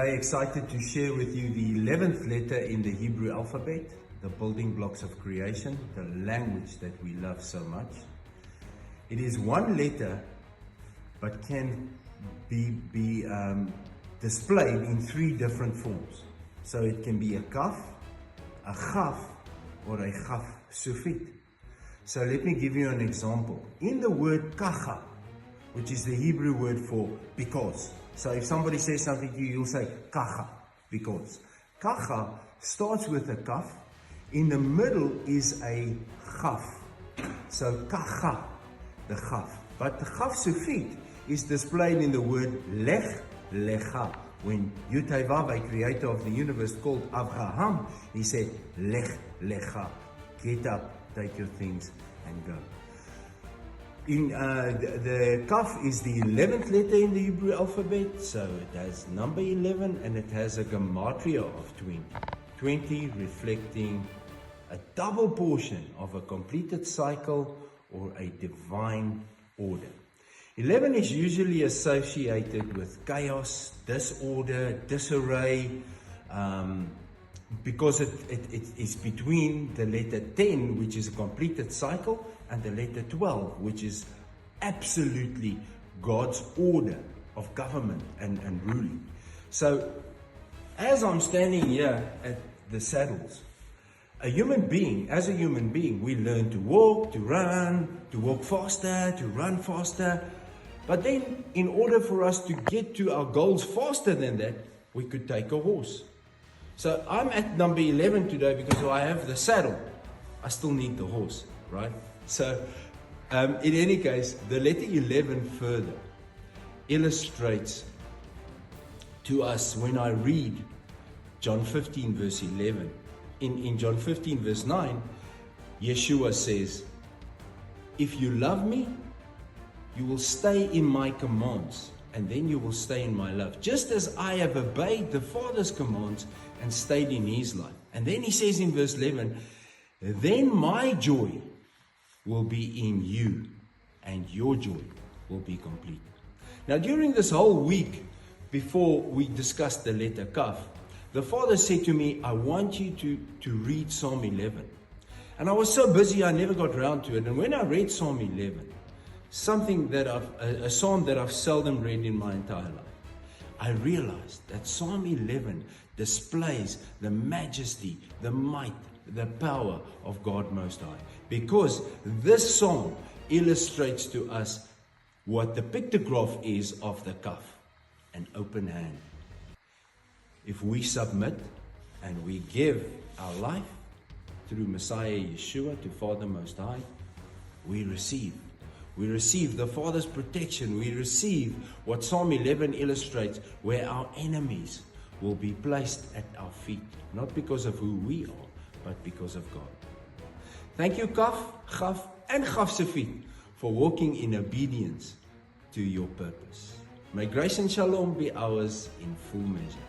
Today, excited to share with you the 11th letter in the Hebrew alphabet, the building blocks of creation, the language that we love so much. It is one letter, but can be displayed in three different forms. So it can be a kaf, a chaf, or a chaf sufit. So let me give you an example. In the word kacha, which is the Hebrew word for because. So if somebody says something to you, you'll say kacha, because. Kacha starts with a kaf. In the middle is a chaf. So kacha, the chaf. But the chaf sufit is displayed in the word lech, lecha. When Yud-Heh-Vav, a creator of the universe, called Abraham, he said, lech, lecha. Get up, take your things, and go. The kaf is the 11th letter in the Hebrew alphabet, so it has number 11 and it has a gematria of 20. 20 reflecting a double portion of a completed cycle or a divine order. 11 is usually associated with chaos, disorder, disarray, because it is between the letter 10, which is a completed cycle, and the letter 12, which is absolutely God's order of government and ruling. So, as I'm standing here at the saddles, as a human being, we learn to walk, to walk faster, to run faster. But then, in order for us to get to our goals faster than that, we could take a horse. So I'm at number 11 today because I have the saddle. I still need the horse, right? So, in any case, the letter 11 further illustrates to us when I read John 15 verse 11. In John 15 verse 9, Yeshua says, if you love me, you will stay in my commands, and then you will stay in my love, just as I have obeyed the Father's commands and stayed in his life. And then he says in verse 11, then my joy will be in you, and your joy will be complete. Now, during this whole week, before we discussed the letter kaf, the Father said to me, I want you to read Psalm 11. And I was so busy, I never got around to it. And when I read Psalm 11, a psalm that I've seldom read in my entire life, I realized that Psalm 11 displays the majesty, the might, the power of God Most High. Because this psalm illustrates to us what the pictograph is of the kaf, an open hand. If we submit and we give our life through Messiah Yeshua to Father Most High, we receive. We receive the Father's protection. We receive what Psalm 11 illustrates, where our enemies will be placed at our feet, not because of who we are, but because of God. Thank you, Kaf, Chaf, and Chaf Sefit, for walking in obedience to your purpose. May grace and shalom be ours in full measure.